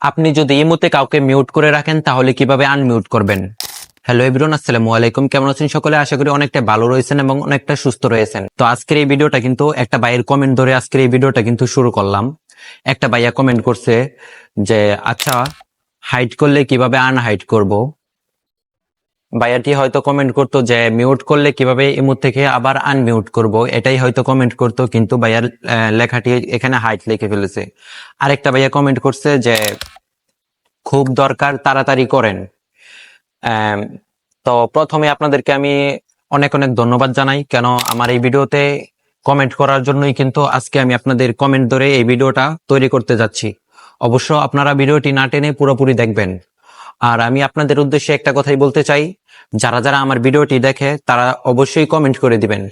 আপনি যদি ইমোতে কাউকে মিউট করে রাখেন তাহলে কিভাবে আনমিউট করবেন? হ্যালো এভরিওয়ান, আসসালামু আলাইকুম। কেমন আছেন সকলে? আশা করি অনেকটা ভালো রয়েছেন এবং অনেকটা সুস্থ রয়েছেন। তো আজকের এই ভিডিওটা কিন্তু একটা ভাইয়ের কমেন্ট ধরে আজকের এই ভিডিওটা কিন্তু শুরু করলাম। একটা ভাইয়া কমেন্ট করছে যে আচ্ছা, হাইড করলে কিভাবে আনহাইড করব। ভাইয়াটি হয়তো কমেন্ট করতো যে মিউট করলে কিভাবে ইমোট থেকে আবার আনমিউট করব, এটাই হয়তো কমেন্ট করতো, কিন্তু ভাইয়ার লেখাটি এখানে হাইড লিখে ফেলেছে। আরেকটা ভাইয়া কমেন্ট করছে যে খুব দরকার, তাড়াতাড়ি করেন। আম, তো প্রথমে আপনাদেরকে আমি অনেক অনেক ধন্যবাদ জানাই, কেন আমার এই ভিডিওতে কমেন্ট করার জন্যই কিন্তু আজকে আমি আপনাদের কমেন্ট ধরে এই ভিডিওটা তৈরি করতে যাচ্ছি। অবশ্য আপনারা ভিডিওটি না টেনে পুরোপুরি দেখবেন। আর আমি আপনাদের উদ্দেশ্যে একটা কথাই বলতে চাই, যারা যারা আমার ভিডিওটি দেখে তারা অবশ্যই কমেন্ট করে দিবেন।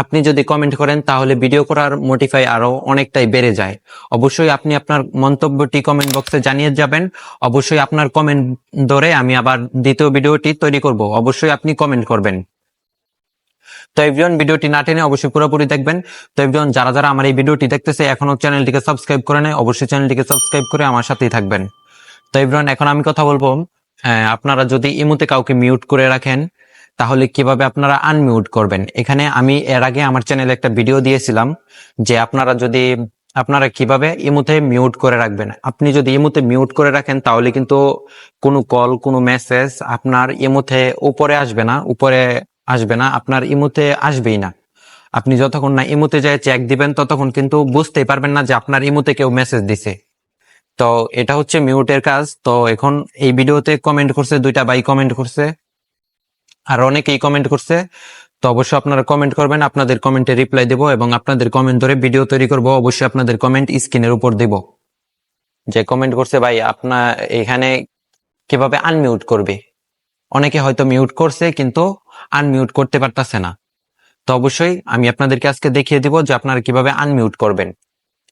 আপনি যদি কমেন্ট করেন তাহলে ভিডিও করার মোটিফাই আরো অনেকটাই বেড়ে যায়। অবশ্যই আপনি আপনার মন্তব্যটি কমেন্ট বক্সে জানিয়ে যাবেন। অবশ্যই আপনার কমেন্ট ধরে আমি আবার দ্বিতীয় ভিডিওটি তৈরি করব। অবশ্যই আপনি কমেন্ট করবেন। তো এভরিওয়ান, ভিডিওটি না টেনে অবশ্যই পুরোপুরি দেখবেন। তো এভরিওয়ান, যারা যারা আমার এই ভিডিওটি দেখতেছে এখনো চ্যানেলটিকে সাবস্ক্রাইব করে নেয়, অবশ্যই চ্যানেলটিকে সাবস্ক্রাইব করে আমার সাথেই থাকবেন। তো এভরিওয়ান, এখন আমি কথা বলবো, আপনারা যদি ইমোতে কাউকে মিউট করে রাখেন তাহলে কিভাবে আপনারা আনমিউট করবেন। এখানে আমি এর আগে আমার চ্যানেলে একটা ভিডিও দিয়েছিলাম যে আপনারা কিভাবে ইমোতে মিউট করে রাখবেন। আপনি যদি ইমোতে মিউট করে রাখেন তাহলে কিন্তু কোনো কল, কোনো মেসেজ আপনার ইমোতে উপরে আসবে না, আপনার ইমোতে আসবেই না। আপনি যতক্ষণ না ইমোতে যায় চেক দিবেন ততক্ষণ কিন্তু বুঝতেই পারবেন না যে আপনার ইমোতে কেউ মেসেজ দিছে। তো এটা হচ্ছে মিউটের কাজ। তো এখন এই ভিডিওতে কমেন্ট করছে, দুইটা ভাই কমেন্ট করছে, আর অনেকেই কমেন্ট করছে। তো অবশ্যই আপনারা কমেন্ট করবেন, আপনাদের কমেন্টে রিপ্লাই দেবো এবং আপনাদের কমেন্ট ধরে ভিডিও তৈরি করব। অবশ্যই আপনাদের কমেন্ট স্ক্রিনের উপর দেব। যে কমেন্ট করছে ভাই, আপনার এখানে কিভাবে আনমিউট করবে। অনেকে হয়তো মিউট করছে কিন্তু আনমিউট করতে পারতাছে না। তো অবশ্যই আমি আপনাদেরকে আজকে দেখিয়ে দিব যে আপনারা কিভাবে আনমিউট করবেন।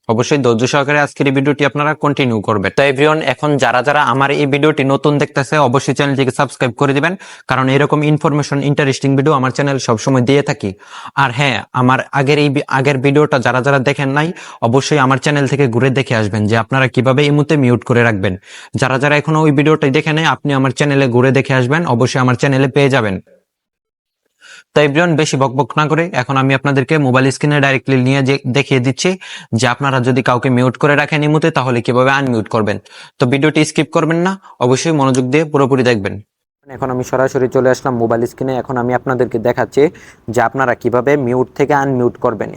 অবশ্যই ধৈর্য সহকারে আজকের এই ভিডিওটি আপনারা কন্টিনিউ করবেন। তো এভরিওয়ান, এখন যারা যারা আমার এই ভিডিওটি নতুন দেখতেছে অবশ্যই চ্যানেলটিকে সাবস্ক্রাইব করে দিবেন, কারণ এরকম ইনফরমেশন ইন্টারেস্টিং ভিডিও আমার চ্যানেল সবসময় দিয়ে থাকি। আর হ্যাঁ, আমার আগের ভিডিওটা যারা যারা দেখেন নাই অবশ্যই আমার চ্যানেল থেকে ঘুরে দেখে আসবেন যে আপনারা কিভাবে এই মুহূর্তে মিউট করে রাখবেন। যারা যারা এখনো ওই ভিডিওটাই দেখে নেয় আপনি আমার চ্যানেলে ঘুরে দেখে আসবেন, অবশ্যই আমার চ্যানেলে পেয়ে যাবেন। তো এভরিওয়ান, বেশি বকবক না করে এখন আমি আপনাদেরকে মোবাইল স্ক্রিনে ডাইরেক্টলি নিয়ে দেখিয়ে দিচ্ছি যে আপনারা যদি কাউকে মিউট করে রাখেন ইমুতে তাহলে কিভাবে আনমিউট করবেন। তো ভিডিওটি স্কিপ করবেন না, অবশ্যই মনোযোগ দিয়ে পুরোপুরি দেখবেন। এখন আমি সরাসরি চলে আসলাম মোবাইল স্ক্রিনে। এখন আমি আপনাদেরকে দেখাচ্ছি যে আপনারা কিভাবে মিউট থেকে আনমিউট করবেন,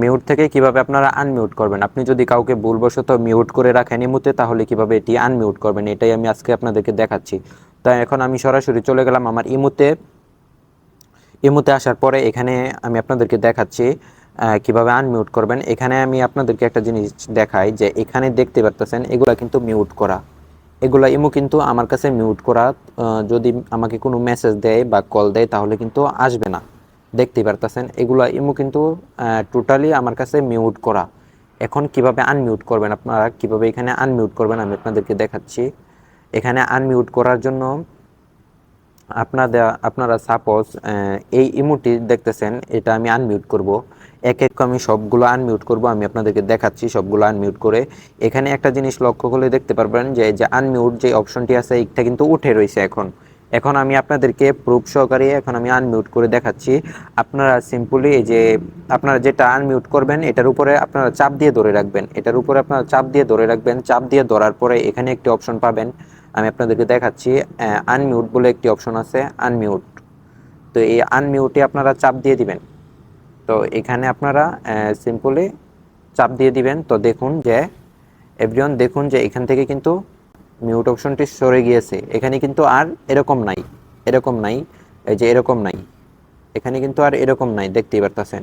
মিউট থেকে কিভাবে আপনারা আনমিউট করবেন। আপনি যদি কাউকে ভুলবশত মিউট করে রাখেন ইমুতে তাহলে কিভাবে এটি আনমিউট করবেন, এটাই আমি আজকে আপনাদেরকে দেখাচ্ছি। তো এখন আমি সরাসরি চলে গেলাম আমার ইমুতে আসার পরে এখানে আমি আপনাদেরকে দেখাচ্ছি কিভাবে আনমিউট করবেন। এখানে আমি আপনাদেরকে একটা জিনিস দেখাই যে এখানে দেখতে পারতেছেন এগুলা কিন্তু মিউট করা, এগুলা ইমো কিন্তু আমার কাছে মিউট করা। যদি আমাকে কোনো মেসেজ দেয় বা কল দেয় তাহলে কিন্তু আসবে না, দেখতেই পারতেছেন এগুলা ইমো কিন্তু টোটালি আমার কাছে মিউট করা। এখন কিভাবে আনমিউট করবেন, আপনারা কিভাবে এখানে আনমিউট করবেন আমি আপনাদেরকে দেখাচ্ছি। এখানে আনমিউট করার জন্য আপনারা সাপোজ এই ইমোটি দেখতেছেন, এটা আমি আনমিউট করব। এক এক আমি সবগুলো আনমিউট করব, আমি আপনাদেরকে দেখাচ্ছি সবগুলো আনমিউট করে। এখানে একটা জিনিস লক্ষ্য করলে দেখতে পারবেন যে আনমিউট যে অপশনটি আছে এটা কিন্তু উঠে রয়েছে। এখন আমি আপনাদেরকে প্রুফ সহকারে এখন আমি আনমিউট করে দেখাচ্ছি। আপনারা সিম্পলি এই যে আপনারা যেটা আনমিউট করবেন এটার উপরে আপনারা চাপ দিয়ে ধরে রাখবেন, এটার উপরে আপনারা চাপ দিয়ে ধরে রাখবেন। চাপ দিয়ে ধরার পরে এখানে একটি অপশন পাবেন, আমি আপনাদেরকে দেখাচ্ছি। আনমিউট বলে একটি অপশন আছে, আনমিউট। তো এই আনমিউটে আপনারা চাপ দিয়ে দিবেন। তো এখানে আপনারা সিম্পলি চাপ দিয়ে দিবেন। তো দেখুন যে এভরিওয়ান, দেখুন যে এখান থেকে কিন্তু মিউট অপশনটি সরে গিয়েছে। এখানে কিন্তু আর এরকম নাই, এরকম নাই, এই যে এরকম নাই, এখানে কিন্তু আর এরকম নাই, দেখতেই পারতেছেন।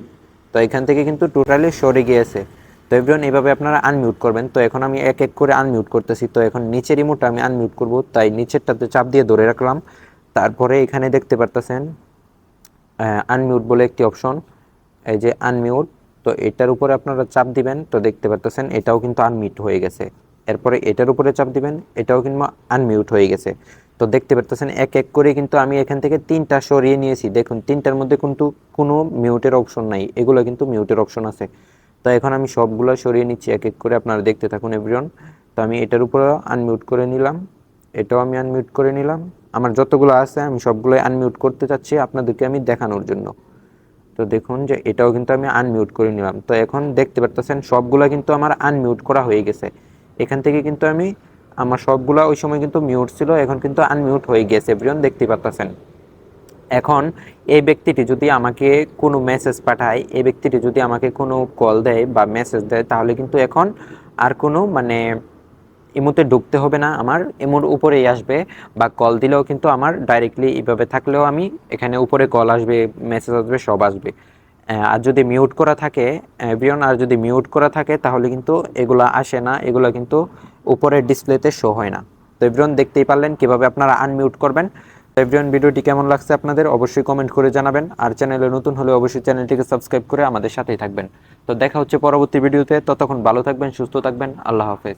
তো এখান থেকে কিন্তু টোটালি সরে গিয়েছে। তো এভরিওয়ান, এইভাবে আপনারা আনমিউট করবেন। তো এখন আমি এক এক করে আনমিউট করতেছি। তো এখন নিচের রিমোটটা আমি আনমিউট করব, তাই নিচেরটাতে চাপ দিয়ে ধরে রাখলাম। তারপরে এখানে দেখতে পারতেছেন আনমিউট বলে একটি অপশন, এই যে আনমিউট। তো এটার উপরে আপনারা চাপ দিবেন, তো দেখতে পারতেছেন এটাও কিন্তু আনমিউট হয়ে গেছে। এরপরে এটার উপরে চাপ দিবেন, এটাও কিন্তু আনমিউট হয়ে গেছে। তো দেখতে পারতেছেন এক এক করে কিন্তু আমি এখান থেকে তিনটা সরিয়ে নিয়েছি। দেখুন তিনটার মধ্যে কিন্তু কোনো মিউটের অপশন নাই, এগুলো কিন্তু মিউটের অপশন আছে। তো এখন আমি সবগুলো সরিয়ে নিচ্ছি এক এক করে, আপনারা দেখতে থাকুন এভরিওয়ান। তো আমি এটার উপরে আনমিউট করে নিলাম, এটাও আমি আনমিউট করে নিলাম। আমার যতগুলো আছে আমি সবগুলোই আনমিউট করতে চাচ্ছি আপনাদেরকে আমি দেখানোর জন্য। তো দেখুন যে এটাও কিন্তু আমি আনমিউট করে নিলাম। তো এখন দেখতে পারতেছেন সবগুলা কিন্তু আমার আনমিউট করা হয়ে গেছে। এখান থেকে কিন্তু আমি আমার সবগুলা ওই সময় কিন্তু মিউট ছিল, এখন কিন্তু আনমিউট হয়ে গেছে, এভরিওয়ান দেখতে পারতেছেন। এখন এই ব্যক্তিটি যদি আমাকে কোনো মেসেজ পাঠায়, এই ব্যক্তিটি যদি আমাকে কোনো কল দেয় বা মেসেজ দেয়, তাহলে কিন্তু এখন আর কোনো মানে ইমোতে ঢুকতে হবে না, আমার ইমোর উপরেই আসবে। বা কল দিলেও কিন্তু আমার ডাইরেক্টলি এইভাবে থাকলেও আমি এখানে উপরে কল আসবে, মেসেজ আসবে, সব আসবে। আর যদি মিউট করা থাকে এভরিওয়ান, আর যদি মিউট করা থাকে তাহলে কিন্তু এগুলা আসে না, এগুলা কিন্তু উপরের ডিসপ্লেতে শো হয় না। তো এভরিওয়ান দেখতেই পারলেন কিভাবে আপনারা আনমিউট করবেন। তো এভরিওয়ান ভিডিওটি কেমন লাগছে আপনাদের অবশ্যই কমেন্ট করে জানাবেন, আর চ্যানেলে নতুন হলে অবশ্যই চ্যানেলটিকে সাবস্ক্রাইব করে আমাদের সাথেই থাকবেন। তো দেখা হচ্ছে পরবর্তী ভিডিওতে, ততক্ষণ ভালো থাকবেন, সুস্থ থাকবেন, আল্লাহ হাফেজ।